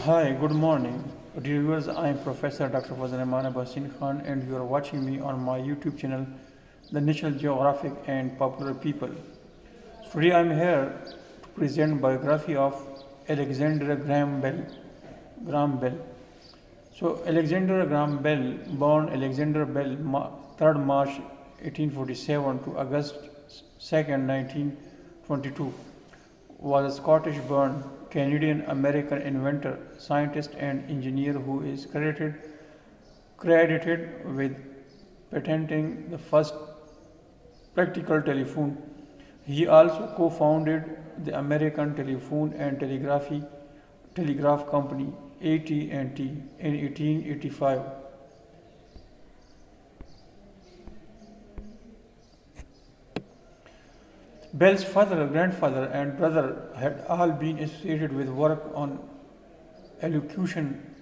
Hi, good morning. Dear viewers, I am Professor Dr. Fazal Khan and you are watching me on my YouTube channel, The National Geographic and Popular People. Today I am here to present biography of Alexander Graham Bell. So Alexander Graham Bell, born Alexander Bell, 3rd March 1847 to August 2nd, 1922, was a Scottish-born Canadian-American inventor, scientist, and engineer who is credited with patenting the first practical telephone. He also co-founded the American Telephone and Telegraph Company (AT&T) in 1885. Bell's father, grandfather, and brother had all been associated with work on elocution,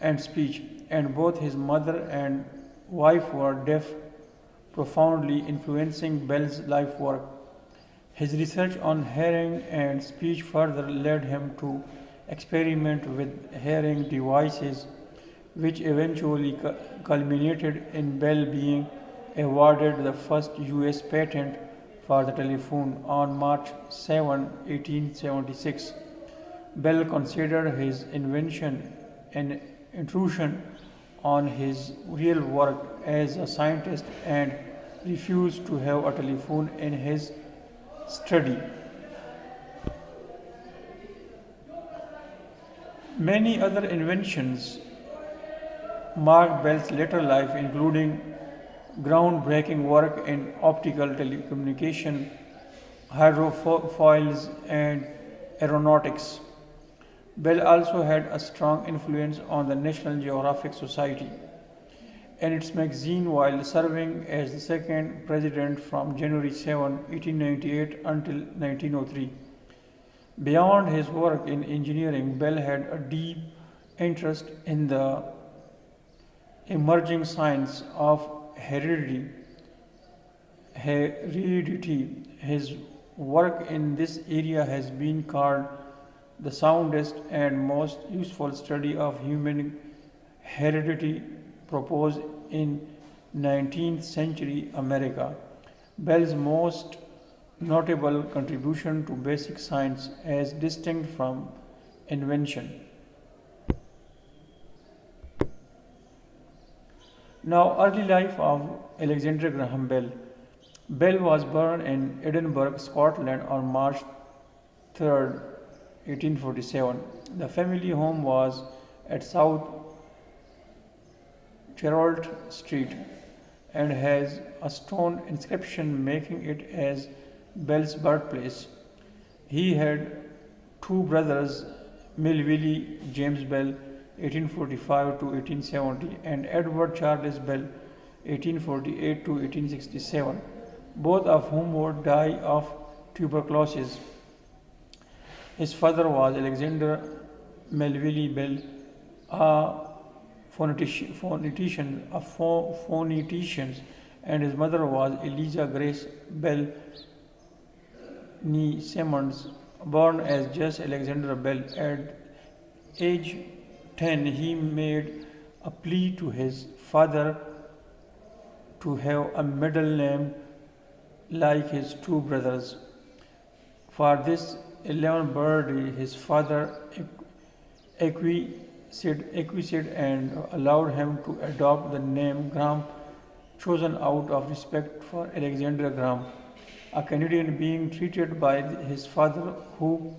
and speech, and both his mother and wife were deaf, profoundly influencing Bell's life work. His research on hearing and speech further led him to experiment with hearing devices, which eventually culminated in Bell being awarded the first US patent for the telephone on March 7, 1876. Bell considered his invention an intrusion on his real work as a scientist and refused to have a telephone in his study. Many other inventions marked Bell's later life, including groundbreaking work in optical telecommunication, hydrophoils, and aeronautics. Bell also had a strong influence on the National Geographic Society and its magazine while serving as the second president from January 7, 1898 until 1903. Beyond his work in engineering, Bell had a deep interest in the emerging science of heredity. His work in this area has been called the soundest and most useful study of human heredity proposed in 19th century America. Bell's most notable contribution to basic science as distinct from invention. Now, early life of Alexander Graham Bell. Bell was born in Edinburgh, Scotland on March 3rd, 1847. The family home was at South Gerald Street and has a stone inscription making it as Bell's birthplace. He had two brothers, Melville James Bell (1845 to 1870) and Edward Charles Bell (1848 to 1867), both of whom would die of tuberculosis. His father was Alexander Melville Bell, a phonetician, and his mother was Eliza Grace Bell Nee Simmons, born as just Alexander Bell. At age 10, he made a plea to his father to have a middle name like his two brothers. For this 11th birthday, his father acquiesced and allowed him to adopt the name Graham, chosen out of respect for Alexander Graham, a Canadian being treated by his father who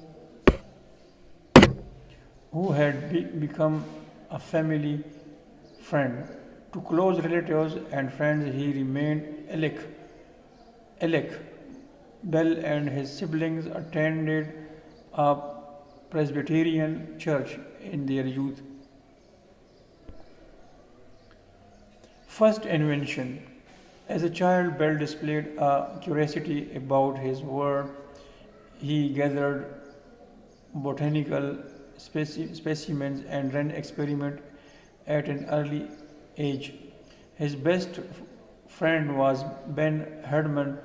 had become a family friend. To close relatives and friends, he remained Alec. Bell and his siblings attended a Presbyterian church in their youth. First invention. As a child, Bell displayed a curiosity about his world. He gathered botanical specimens and ran experiments at an early age. His best friend was Ben Herdman,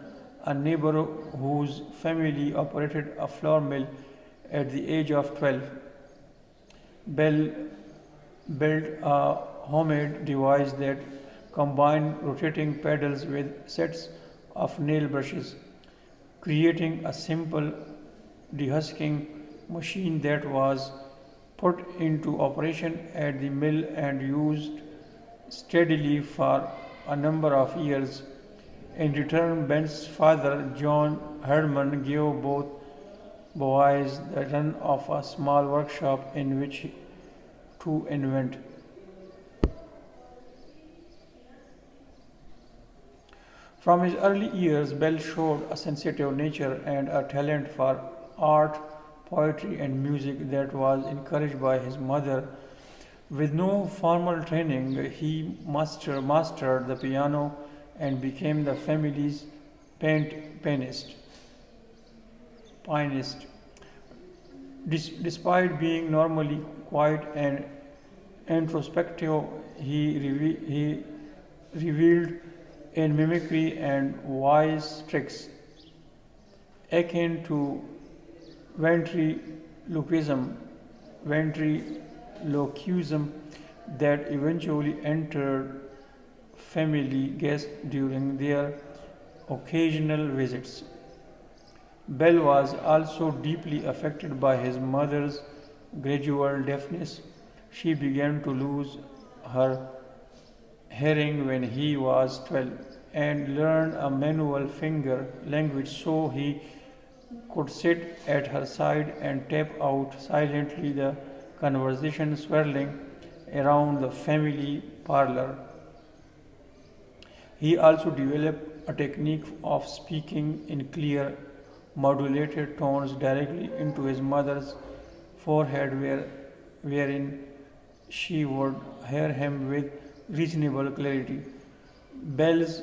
a neighbor whose family operated a flour mill At the age of 12, Bell built a homemade device that combined rotating pedals with sets of nail brushes, creating a simple dehusking machine that was put into operation at the mill and used steadily for a number of years. In return, Ben's father, John Herdman, gave both boys the run of a small workshop in which to invent. From his early years, Bell showed a sensitive nature and a talent for art, poetry, and music that was encouraged by his mother. With no formal training, he mastered the piano and became the family's pianist. Despite being normally quiet and introspective, he revealed in mimicry and voice tricks akin to ventriloquism, ventriloquism that eventually entered family guests during their occasional visits. Bell was also deeply affected by his mother's gradual deafness. She began to lose her hearing when he was 12 and learned a manual finger language so he could sit at her side and tap out silently the conversation swirling around the family parlor. He also developed a technique of speaking in clear, modulated tones directly into his mother's forehead, wherein she would hear him with reasonable clarity. Bell's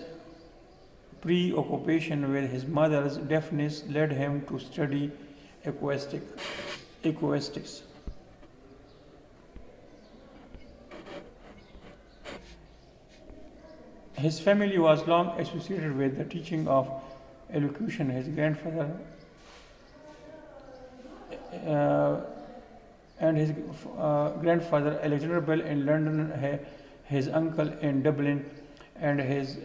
preoccupation with his mother's deafness led him to study acoustics. His family was long associated with the teaching of elocution. His grandfather and his grandfather Alexander Bell in London, his uncle in Dublin, and his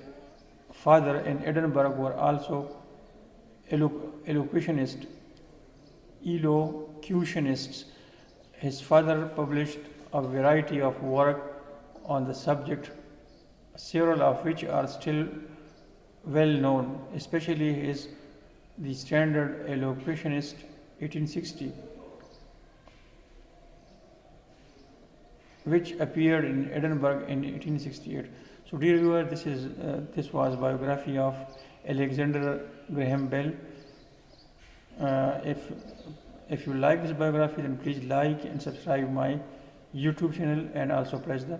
father in Edinburgh were also elocutionists. His father published a variety of work on the subject, several of which are still well known, especially his The Standard Elocutionist 1860, which appeared in Edinburgh in 1868. So, dear viewer, this was biography of Alexander Graham Bell. If you like this biography, then please like and subscribe my YouTube channel and also press the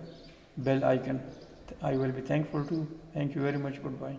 bell icon. I will be thankful to. Thank you very much. Goodbye.